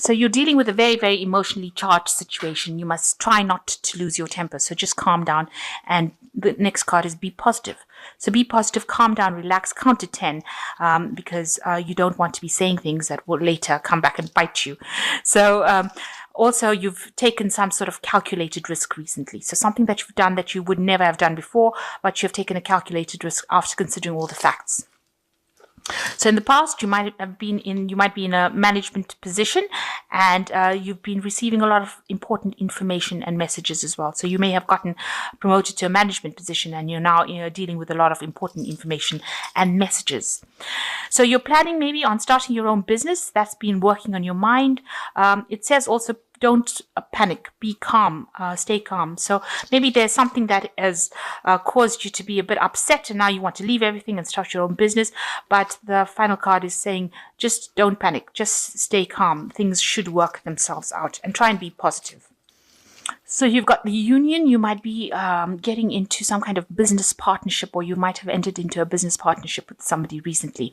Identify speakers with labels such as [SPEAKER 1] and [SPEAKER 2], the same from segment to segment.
[SPEAKER 1] So you're dealing with a very, very emotionally charged situation. You must try not to lose your temper. So just calm down. And the next card is be positive. So be positive, calm down, relax, count to 10, because you don't want to be saying things that will later come back and bite you. So also, you've taken some sort of calculated risk recently. So something that you've done that you would never have done before, but you've taken a calculated risk after considering all the facts. So in the past, you might be in a management position, and you've been receiving a lot of important information and messages as well. So you may have gotten promoted to a management position, and you're now dealing with a lot of important information and messages. So you're planning maybe on starting your own business. That's been working on your mind. It says also, don't panic, be calm, stay calm. So maybe there's something that has caused you to be a bit upset, and now you want to leave everything and start your own business. But the final card is saying, just don't panic, just stay calm. Things should work themselves out, and try and be positive. So you've got the union. You might be getting into some kind of business partnership, or you might have entered into a business partnership with somebody recently.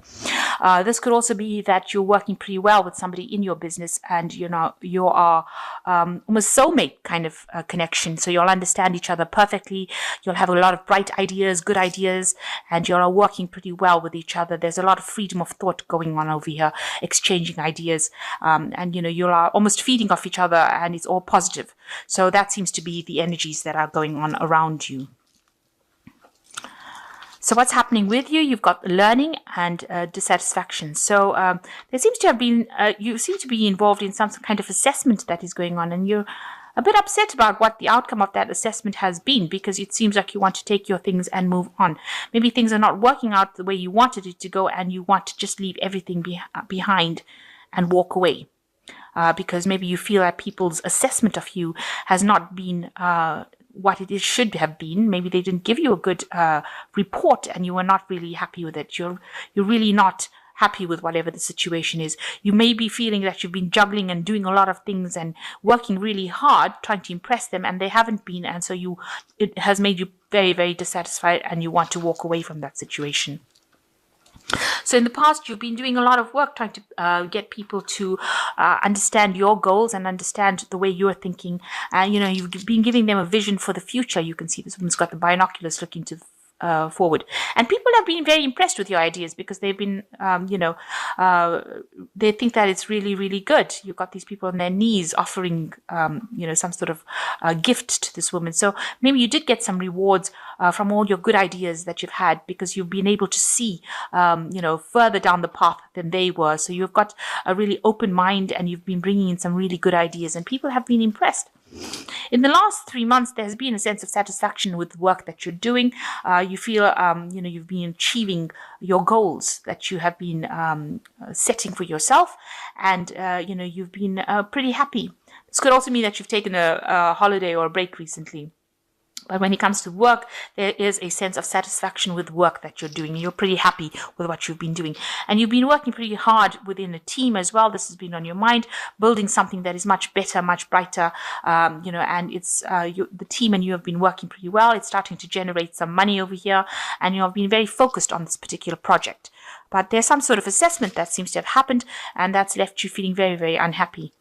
[SPEAKER 1] This could also be that you're working pretty well with somebody in your business, and you are almost soulmate kind of connection. So you'll understand each other perfectly. You'll have a lot of bright ideas, good ideas, and you're working pretty well with each other. There's a lot of freedom of thought going on over here, exchanging ideas, and you are almost feeding off each other, and it's all positive. So that seems to be the energies that are going on around you. So what's happening with you? You've got learning and dissatisfaction. So there seems to have been, you seem to be involved in some kind of assessment that is going on, and you're a bit upset about what the outcome of that assessment has been, because it seems like you want to take your things and move on. Maybe things are not working out the way you wanted it to go, and you want to just leave everything behind and walk away. Because maybe you feel that people's assessment of you has not been what it should have been. Maybe they didn't give you a good report, and you were not really happy with it. You're really not happy with whatever the situation is. You may be feeling that you've been juggling and doing a lot of things and working really hard trying to impress them, and they haven't been, and so it has made you very, very dissatisfied, and you want to walk away from that situation. So in the past, you've been doing a lot of work trying to get people to understand your goals and understand the way you're thinking. You've been giving them a vision for the future. You can see this woman's got the binoculars looking to forward, and people have been very impressed with your ideas, because they've been they think that it's really, really good. You've got these people on their knees offering some sort of gift to this woman. So maybe you did get some rewards from all your good ideas that you've had, because you've been able to see further down the path than they were. So you've got a really open mind, and you've been bringing in some really good ideas, and people have been impressed. In the last 3 months, there's been a sense of satisfaction with the work that you're doing. You feel, you've been achieving your goals that you have been setting for yourself, and, you've been pretty happy. This could also mean that you've taken a holiday or a break recently. But when it comes to work, there is a sense of satisfaction with work that you're doing. You're pretty happy with what you've been doing. And you've been working pretty hard within a team as well. This has been on your mind, building something that is much better, much brighter. And it's the team and you have been working pretty well. It's starting to generate some money over here. And you have been very focused on this particular project. But there's some sort of assessment that seems to have happened, and that's left you feeling very, very unhappy.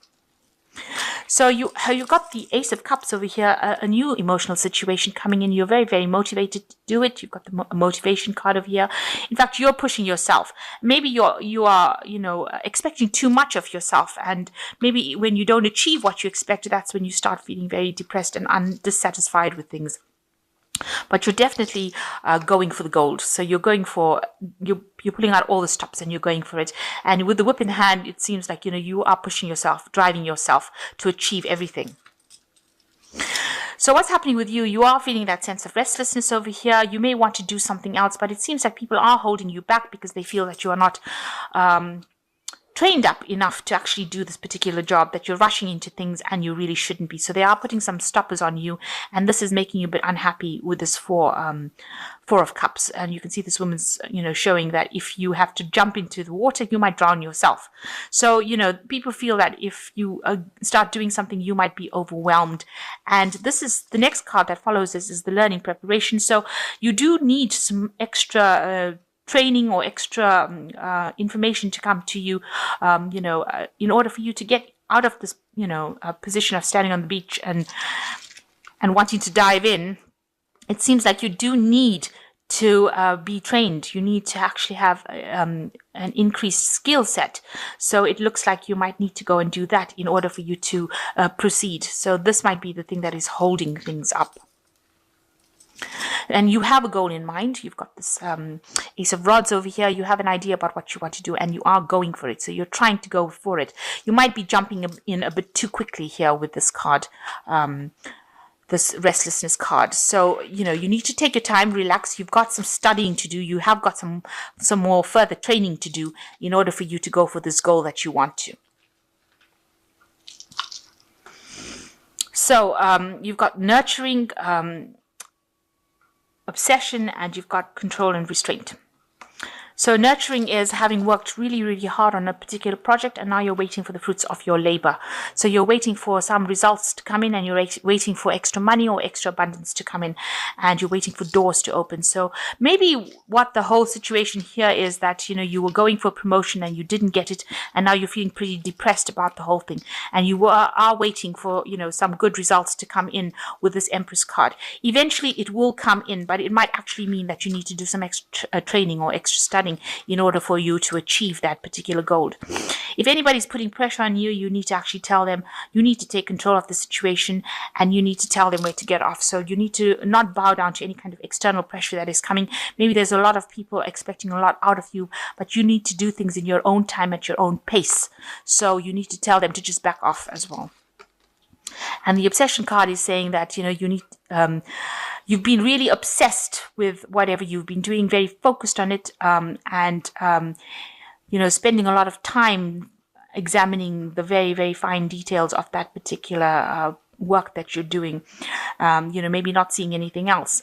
[SPEAKER 1] So you got the Ace of Cups over here, a new emotional situation coming in. You're very, very motivated to do it. You've got the motivation card over here. In fact, you're pushing yourself. Maybe you are expecting too much of yourself, and maybe when you don't achieve what you expected, that's when you start feeling very depressed and dissatisfied with things. But you're definitely going for the gold. So you're pulling out all the stops and you're going for it. And with the whip in hand, it seems like, you are pushing yourself, driving yourself to achieve everything. So what's happening with you? You are feeling that sense of restlessness over here. You may want to do something else, but it seems like people are holding you back because they feel that you are not trained up enough to actually do this particular job, that you're rushing into things and you really shouldn't be. So they are putting some stoppers on you, and this is making you a bit unhappy with this Four of Cups. And you can see this woman's, showing that if you have to jump into the water, you might drown yourself. So, people feel that if you start doing something, you might be overwhelmed. And this is the next card that follows this is the learning preparation. So you do need some extra training or extra information to come to you, in order for you to get out of this, position of standing on the beach and wanting to dive in. It seems like you do need to be trained. You need to actually have an increased skill set. So it looks like you might need to go and do that in order for you to proceed. So this might be the thing that is holding things up. And you have a goal in mind. You've got this Ace of Rods over here. You have an idea about what you want to do, and you are going for it. So you're trying to go for it. You might be jumping in a bit too quickly here with this card, this restlessness card. So, you need to take your time, relax. You've got some studying to do. You have got some more further training to do in order for you to go for this goal that you want to. So you've got nurturing, obsession, and you've got control and restraint. So nurturing is having worked really, really hard on a particular project, and now you're waiting for the fruits of your labor. So you're waiting for some results to come in, and you're waiting for extra money or extra abundance to come in, and you're waiting for doors to open. So maybe what the whole situation here is that, you were going for a promotion and you didn't get it, and now you're feeling pretty depressed about the whole thing, and you are waiting for, some good results to come in with this Empress card. Eventually it will come in, but it might actually mean that you need to do some extra training or extra studying in order for you to achieve that particular goal. If anybody's putting pressure on you, you need to actually tell them you need to take control of the situation, and you need to tell them where to get off. So you need to not bow down to any kind of external pressure that is coming. Maybe there's a lot of people expecting a lot out of you, but you need to do things in your own time at your own pace. So you need to tell them to just back off as well. And the obsession card is saying that, you need, you've been really obsessed with whatever you've been doing, very focused on it, and spending a lot of time examining the very, very fine details of that particular work that you're doing, maybe not seeing anything else.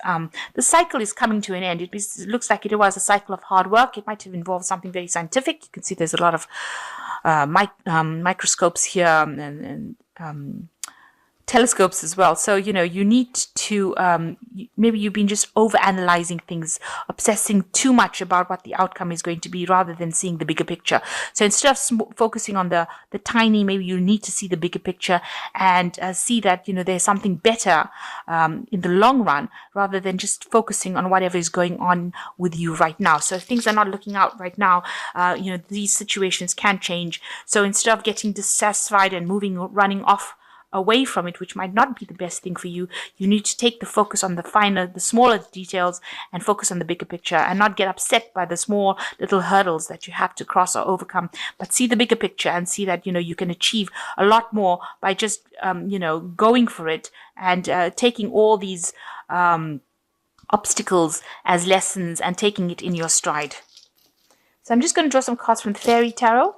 [SPEAKER 1] The cycle is coming to an end. It looks like it was a cycle of hard work. It might have involved something very scientific. You can see there's a lot of microscopes here and telescopes as well. So, you need to, maybe you've been just over-analyzing things, obsessing too much about what the outcome is going to be rather than seeing the bigger picture. So instead of focusing on the tiny, maybe you need to see the bigger picture and see that, there's something better in the long run rather than just focusing on whatever is going on with you right now. So if things are not looking out right now, these situations can change. So instead of getting dissatisfied and running off away from it, which might not be the best thing for you, you need to take the focus on the smaller details and focus on the bigger picture, and not get upset by the small little hurdles that you have to cross or overcome, but see the bigger picture and see that, you can achieve a lot more by just, going for it and taking all these obstacles as lessons and taking it in your stride. So I'm just going to draw some cards from the Fairy Tarot.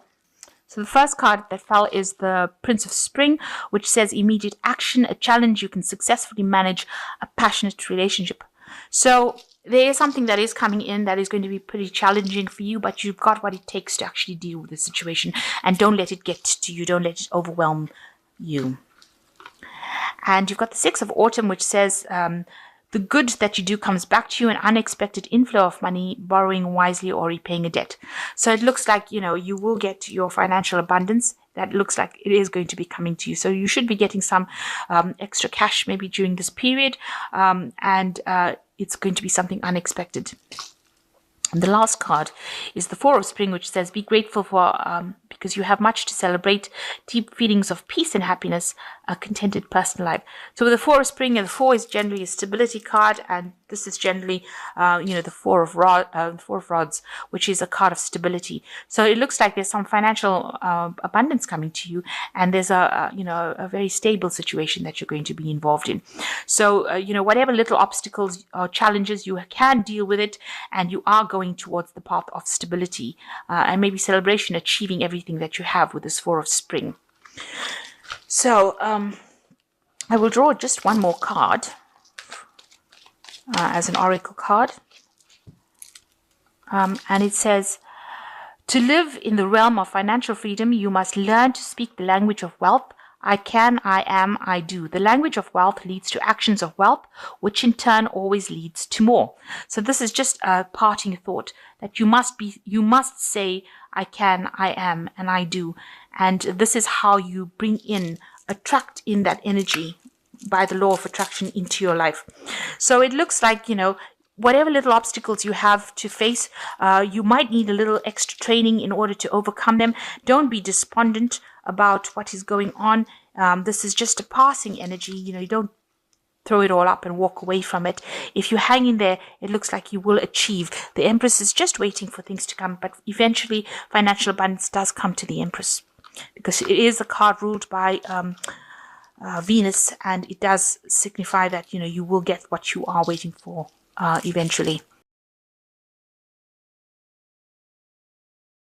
[SPEAKER 1] So the first card that fell is the Prince of Spring, which says immediate action, a challenge you can successfully manage, a passionate relationship. So there is something that is coming in that is going to be pretty challenging for you, but you've got what it takes to actually deal with the situation, and don't let it get to you. Don't let it overwhelm you. And you've got the Six of Autumn, which says the good that you do comes back to you, an unexpected inflow of money, borrowing wisely or repaying a debt. So it looks like, you will get your financial abundance. That looks like it is going to be coming to you. So you should be getting some extra cash maybe during this period. And it's going to be something unexpected. And the last card is the Four of Spring, which says, be grateful for, because you have much to celebrate, deep feelings of peace and happiness, a contented personal life. So with the Four of Spring, and the Four is generally a stability card, and this is generally, the Four of Rods, which is a card of stability. So it looks like there's some financial abundance coming to you, and there's a very stable situation that you're going to be involved in. So, whatever little obstacles or challenges, you can deal with it, and you are going towards the path of stability, and maybe celebration, achieving everything that you have with this Four of Spring. So I will draw just one more card as an oracle card, and it says, to live in the realm of financial freedom, you must learn to speak the language of wealth, I can, I am, I do. The language of wealth leads to actions of wealth, which in turn always leads to more. So this is just a parting thought that you must say, I can, I am, and I do. And this is how you attract in that energy by the law of attraction into your life. So it looks like, whatever little obstacles you have to face, you might need a little extra training in order to overcome them. Don't be despondent about what is going on. This is just a passing energy. You don't throw it all up and walk away from it. If you hang in there, it looks like you will achieve. The Empress is just waiting for things to come, but eventually financial abundance does come to the Empress, because it is a card ruled by Venus, and it does signify that you will get what you are waiting for eventually.